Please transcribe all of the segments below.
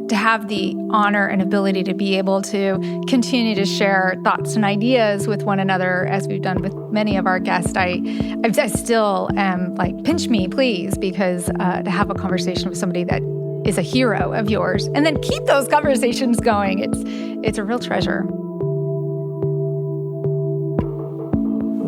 to have the honor and ability to be able to continue to share thoughts and ideas with one another, as we've done with many of our guests, I still am like, pinch me, please, because to have a conversation with somebody that is a hero of yours and then keep those conversations going, it's a real treasure.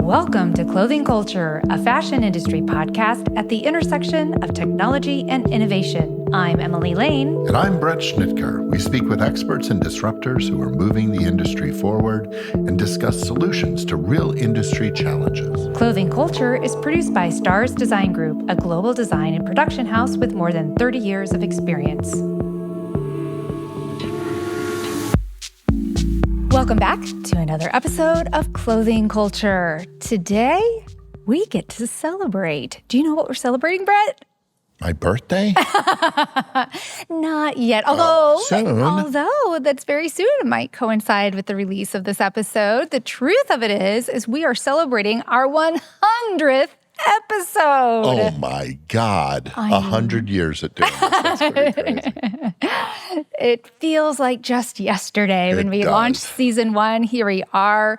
Welcome to Clothing Culture, a fashion industry podcast at the intersection of technology and innovation. I'm Emily Lane. And I'm Bret Schnitker. We speak with experts and disruptors who are moving the industry forward and discuss solutions to real industry challenges. Clothing Culture is produced by Stars Design Group, a global design and production house with more than 30 years of experience. Welcome back to another episode of Clothing Culture. Today, we get to celebrate. Do you know what we're celebrating, Bret? My birthday? Not yet. Although that's very soon. It might coincide with the release of this episode. The truth of it is we are celebrating our 100th episode. Oh my God. 100 years at doing this. That's pretty crazy. It feels like just yesterday when we launched season 1. Here we are,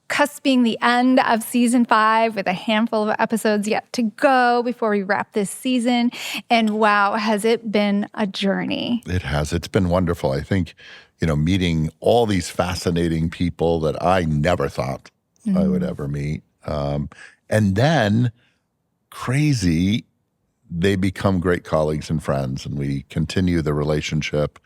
cusping the end of season 5 with a handful of episodes yet to go before we wrap this season. And wow, has it been a journey? It has. It's been wonderful. I think, meeting all these fascinating people that I never thought I would ever meet. And then, crazy, they become great colleagues and friends, and we continue the relationship.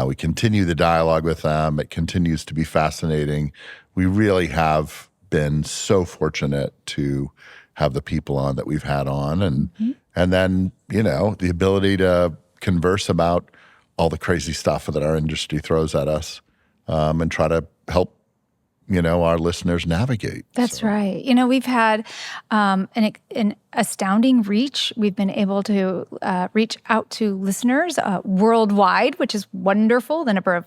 We continue the dialogue with them. It continues to be fascinating. We really have been so fortunate to have the people on that we've had on, and then, the ability to converse about all the crazy stuff that our industry throws at us, and try to help our listeners navigate. That's right. We've had an astounding reach. We've been able to reach out to listeners worldwide, which is wonderful. The number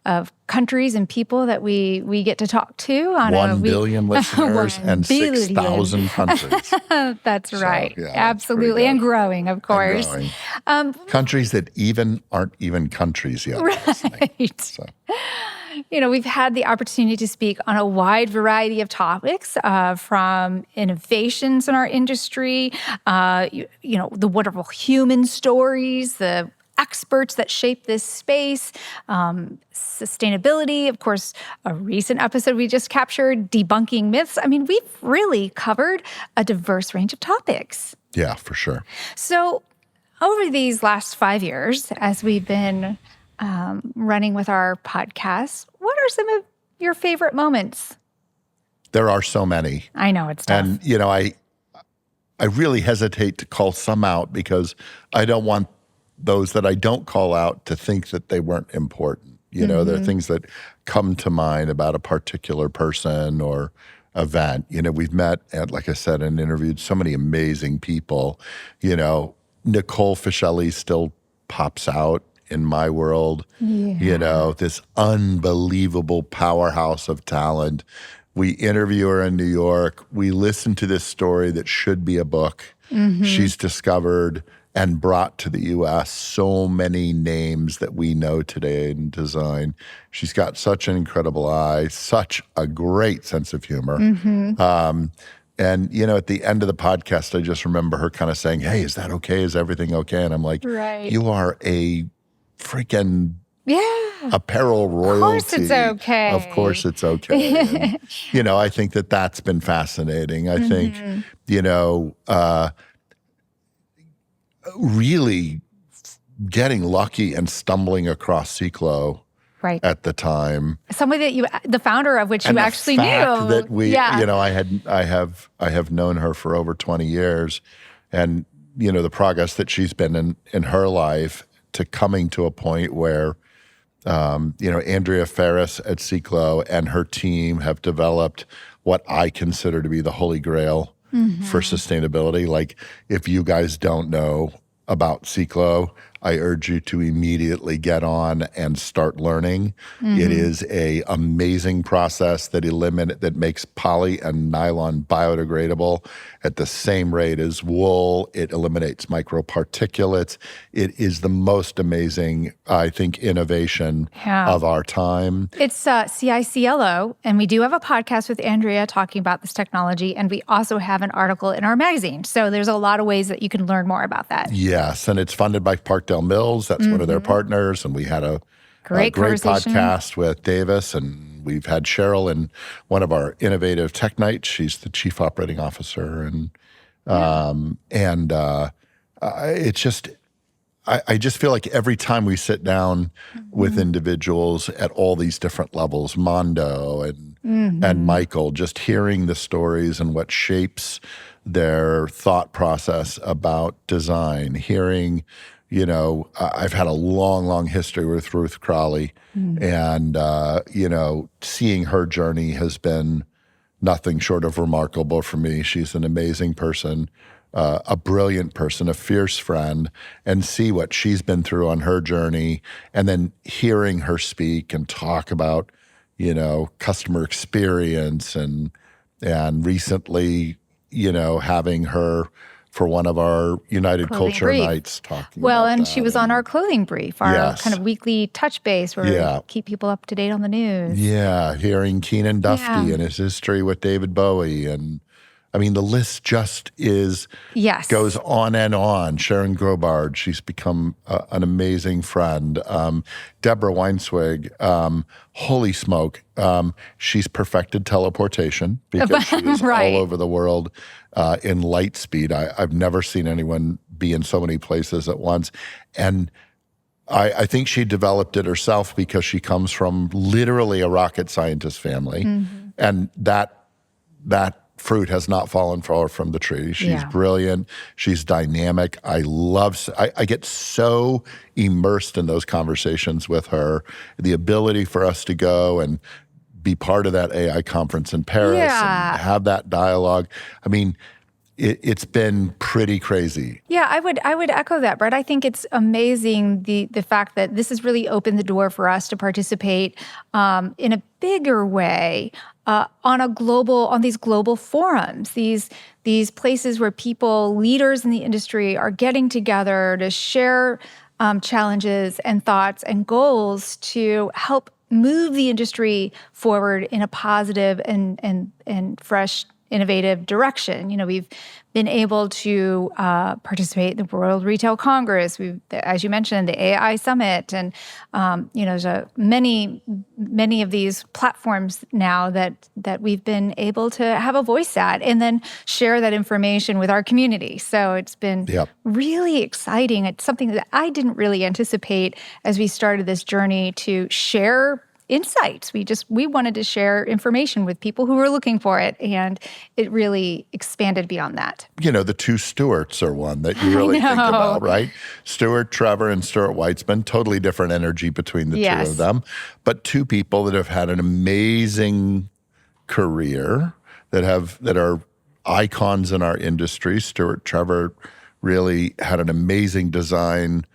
of countries and people that we get to talk to. 1 billion listeners and 6,000 countries. That's right. Yeah, absolutely. And growing, of course. Countries that aren't even countries yet. Right. So. We've had the opportunity to speak on a wide variety of topics, from innovations in our industry, the wonderful human stories, the experts that shape this space, sustainability, of course, a recent episode we just captured, debunking myths. I mean, we've really covered a diverse range of topics. Yeah, for sure. So over these last 5 years, as we've been running with our podcast, what are some of your favorite moments? There are so many. I know, it's tough. And, I really hesitate to call some out because I don't want those that I don't call out to think that they weren't important. There are things that come to mind about a particular person or event. We've met, like I said, and interviewed so many amazing people. Nicole Fischelli still pops out in my world, this unbelievable powerhouse of talent. We interview her in New York. We listen to this story that should be a book. She's discovered and brought to the U.S. so many names that we know today in design. She's got such an incredible eye, such a great sense of humor. And, at the end of the podcast, I just remember her kind of saying, "Hey, is that okay? Is everything okay?" And I'm like, right. You are a freaking apparel royalty. Of course it's okay. Of course it's okay. And, I think that's been fascinating. I think, really getting lucky and stumbling across Ciclo at the time. Somebody that the founder of which you actually knew. That we, I have known her for over 20 years, and, the progress that she's been in her life to coming to a point where, Andrea Ferris at Ciclo and her team have developed what I consider to be the holy grail for sustainability. Like, if you guys don't know about Ciclo, I urge you to immediately get on and start learning. It is a amazing process that makes poly and nylon biodegradable at the same rate as wool. It eliminates microparticulates. It is the most amazing, I think, innovation of our time. It's CICLO, and we do have a podcast with Andrea talking about this technology, and we also have an article in our magazine. So there's a lot of ways that you can learn more about that. Yes, and it's funded by Parkdale Mills. That's one of their partners, and we had a great podcast with Davis, and we've had Cheryl in one of our innovative tech nights. She's the chief operating officer, and it's just, I just feel like every time we sit down with individuals at all these different levels, Mondo and Michael, just hearing the stories and what shapes their thought process about design, hearing, I've had a long, long history with Ruth Crawley, and, seeing her journey has been nothing short of remarkable for me. She's an amazing person, a brilliant person, a fierce friend, and see what she's been through on her journey, and then hearing her speak and talk about, customer experience, and recently, having her for one of our United Culture nights talking about and that. she was on our clothing brief, our kind of weekly touch base where we keep people up to date on the news. Yeah, hearing Keenan Duffy and his history with David Bowie. And I mean, the list just goes on and on. Sharon Grobard, she's become an amazing friend. Deborah Weinswig, holy smoke, she's perfected teleportation because she is all over the world in light speed. I've never seen anyone be in so many places at once. And I think she developed it herself because she comes from literally a rocket scientist family. And that fruit has not fallen from the tree. She's brilliant. She's dynamic. I get so immersed in those conversations with her. The ability for us to go and be part of that AI conference in Paris and have that dialogue. I mean, it's been pretty crazy. Yeah, I would echo that, Bret. I think it's amazing the fact that this has really opened the door for us to participate in a bigger way on these global forums, these places where leaders in the industry are getting together to share challenges and thoughts and goals to help move the industry forward in a positive and fresh, innovative direction. We've been able to participate in the World Retail Congress. We've, as you mentioned, the AI Summit, and there's many of these platforms now that we've been able to have a voice at, and then share that information with our community. So it's been really exciting. It's something that I didn't really anticipate as we started this journey to share insights. We wanted to share information with people who were looking for it, and it really expanded beyond that. The two Stewarts are one that you really think about, right? Stuart Trevor and Stuart Weitzman, totally different energy between the two of them, but two people that have had an amazing career, that are icons in our industry. Stuart Trevor really had an amazing design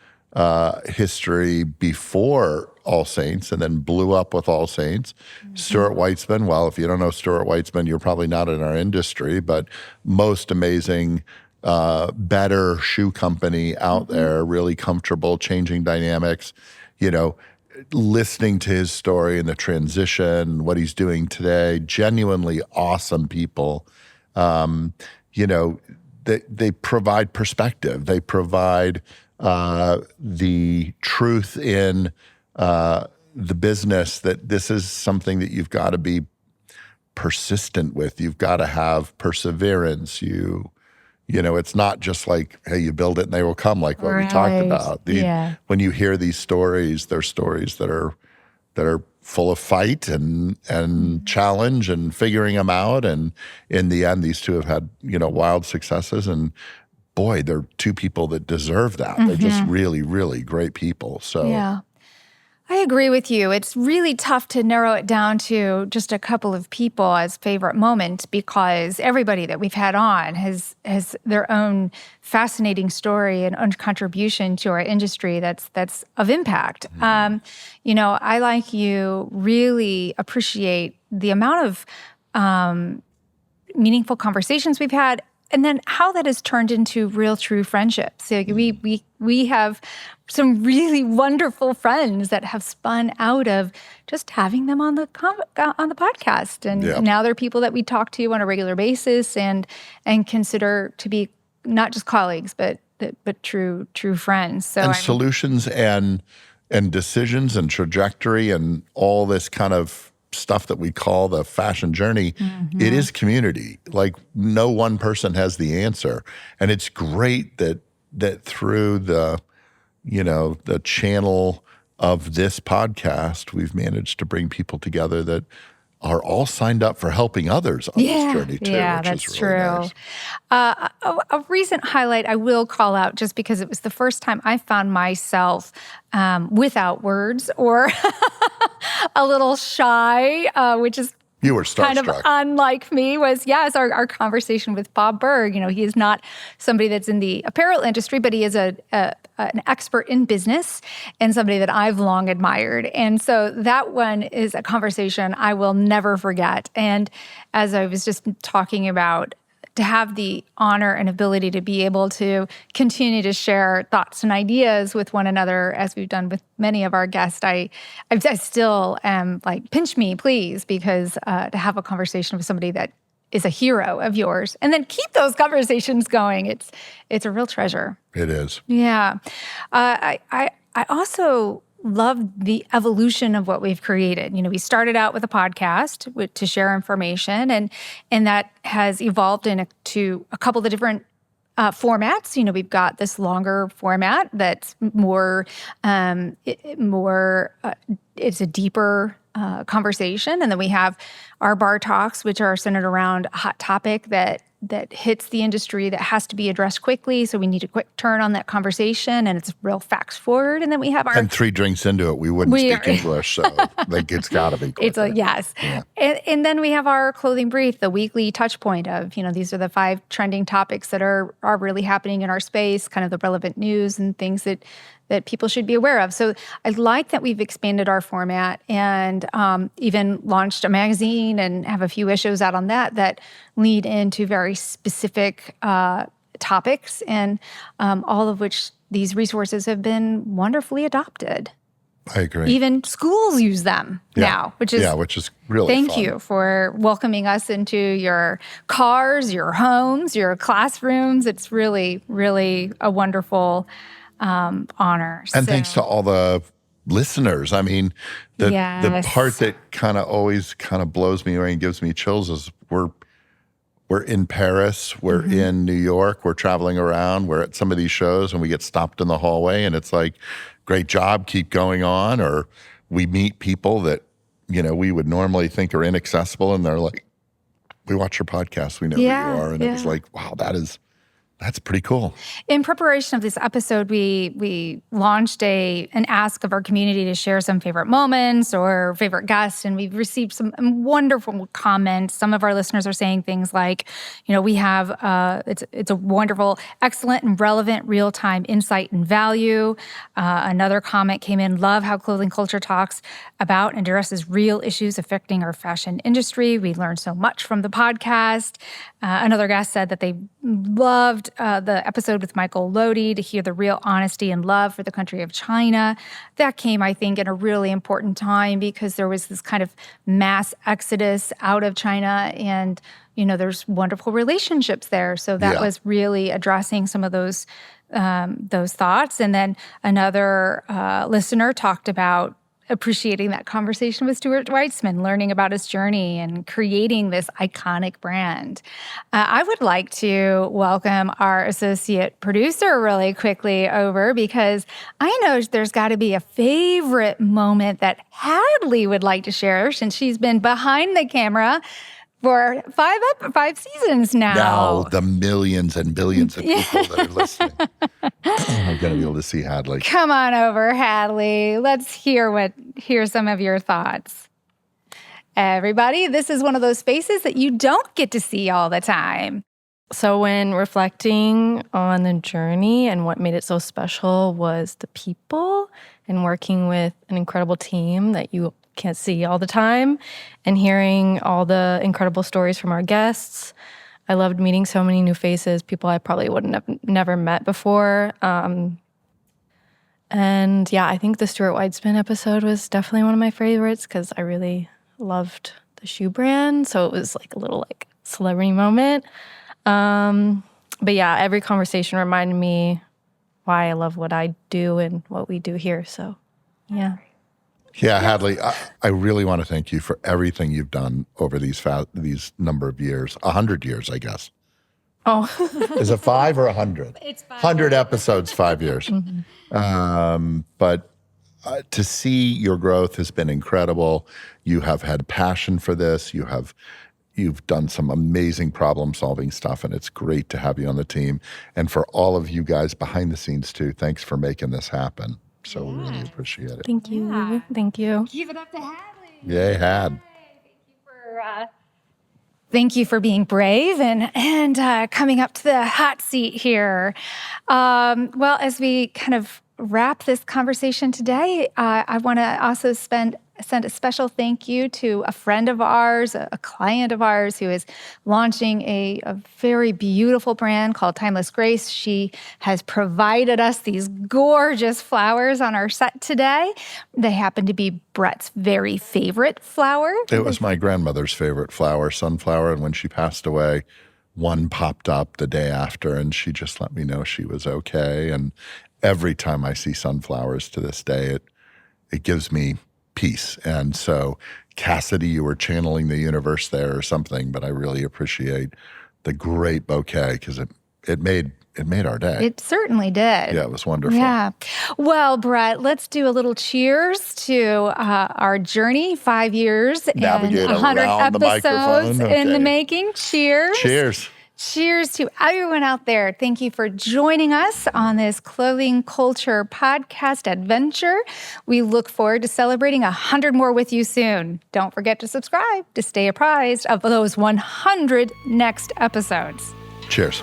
history before All Saints, and then blew up with All Saints. Stuart Weitzman, well, if you don't know Stuart Weitzman, you're probably not in our industry, but most amazing, better shoe company out there, really comfortable, changing dynamics, listening to his story and the transition, what he's doing today, genuinely awesome people. They provide perspective. They provide the truth in the business, that this is something that you've got to be persistent with. You've got to have perseverance. It's not just like, hey, you build it and they will come, like what we talked about. When you hear these stories, they're stories that are full of fight and challenge and figuring them out. And in the end, these two have had, wild successes, and boy, they're two people that deserve that. They're just really, really great people. So I agree with you. It's really tough to narrow it down to just a couple of people as favorite moments because everybody that we've had on has their own fascinating story and own contribution to our industry that's of impact. I, like you, really appreciate the amount of meaningful conversations we've had, and then how that has turned into real, true friendships. So we have some really wonderful friends that have spun out of just having them on the podcast, and now they're people that we talk to on a regular basis and consider to be not just colleagues, but true friends. So solutions and decisions and trajectory and all this kind of stuff that we call the fashion journey, it is community. Like no one person has the answer. And it's great that through the channel of this podcast, we've managed to bring people together that are all signed up for helping others on this journey too. Yeah, which that's is really true. Nice. A recent highlight I will call out just because it was the first time I found myself without words or a little shy, which is You were kind of starstruck. unlike me, was our conversation with Bob Berg. He is not somebody that's in the apparel industry, but he is an expert in business and somebody that I've long admired. And so that one is a conversation I will never forget. And as I was just talking about, to have the honor and ability to be able to continue to share thoughts and ideas with one another, as we've done with many of our guests, I still am like, pinch me, please, because to have a conversation with somebody that is a hero of yours and then keep those conversations going, it's a real treasure. It is. Yeah. I also love the evolution of what we've created. We started out with a podcast to share information, and that has evolved into a couple of different formats. We've got this longer format that's more it's a deeper conversation, and then we have our bar talks, which are centered around a hot topic that hits the industry that has to be addressed quickly. So we need a quick turn on that conversation, and it's real facts forward. And then we have and 3 drinks into it, we wouldn't speak English, so it's got to be quick. Yes. Yeah. And then we have our Clothing Brief, the weekly touch point of, these are the 5 trending topics that are really happening in our space, kind of the relevant news and things that people should be aware of. So I like that we've expanded our format and even launched a magazine and have a few issues out on that lead into very specific topics, and all of which these resources have been wonderfully adopted. I agree. Even schools use them now, which is really Thank fun. you for welcoming us into your cars, your homes, your classrooms. It's really, really a wonderful honor. And thanks to all the listeners. I mean, the part that kind of always kind of blows me away and gives me chills is we're in Paris, we're in New York, we're traveling around, we're at some of these shows and we get stopped in the hallway and it's like, great job, keep going on. Or we meet people that, we would normally think are inaccessible and they're like, we watch your podcast, we know who you are. And it was like, wow, that's pretty cool. In preparation of this episode, we launched an ask of our community to share some favorite moments or favorite guests, and we've received some wonderful comments. Some of our listeners are saying things like, we have it's a wonderful, excellent, and relevant real-time insight and value. Another comment came in, love how Clothing Culture talks about and addresses real issues affecting our fashion industry. We learned so much from the podcast. Another guest said that they loved the episode with Michael Lodi to hear the real honesty and love for the country of China. That came, I think, in a really important time because there was this kind of mass exodus out of China, and there's wonderful relationships there. So that was really addressing some of those thoughts. And then another listener talked about appreciating that conversation with Stuart Weitzman, learning about his journey and creating this iconic brand. I would like to welcome our associate producer really quickly over, because I know there's got to be a favorite moment that Hadley would like to share since she's been behind the camera for 5 seasons now. Now the millions and billions of people that are listening are going to be able to see Hadley. Come on over, Hadley. Let's hear some of your thoughts. Everybody, this is one of those spaces that you don't get to see all the time. So when reflecting on the journey and what made it so special was the people and working with an incredible team that you can't see all the time and hearing all the incredible stories from our guests. I loved meeting so many new faces, people I probably wouldn't have never met before. And yeah, I think the Stuart Weitzman episode was definitely one of my favorites because I really loved the shoe brand. So it was like a little celebrity moment. But yeah, every conversation reminded me why I love what I do and what we do here. So yeah. Yeah, Hadley, I really want to thank you for everything you've done over these number of years, 100 years, I guess. Oh. Is it 5 or 100? It's 5. 100 episodes, 5 years. Mm-hmm. But to see your growth has been incredible. You have had passion for this. You've done some amazing problem-solving stuff, and it's great to have you on the team. And for all of you guys behind the scenes, too, thanks for making this happen. So we really appreciate it. Thank you. Yeah. Thank you. Give it up to Hadley. Yay, Had. Thank you for being brave and coming up to the hot seat here. Well, as we kind of wrap this conversation today, I want to also send a special thank you to a friend of ours, a client of ours who is launching a very beautiful brand called Timeless Grace. She has provided us these gorgeous flowers on our set today. They happen to be Bret's very favorite flower. It was my grandmother's favorite flower, sunflower, and when she passed away, one popped up the day after, and she just let me know she was okay. And every time I see sunflowers to this day, it gives me peace. And so, Cassidy, you were channeling the universe there or something, but I really appreciate the great bouquet because it made our day. It certainly did. Yeah, it was wonderful. Yeah. Well, Bret, let's do a little cheers to our journey, 5 years Navigate and 100 around the episodes microphone. in the Okay. making. Cheers. Cheers. Cheers to everyone out there. Thank you for joining us on this Clothing Culture podcast adventure. We look forward to celebrating 100 more with you soon. Don't forget to subscribe to stay apprised of those 100 next episodes. Cheers.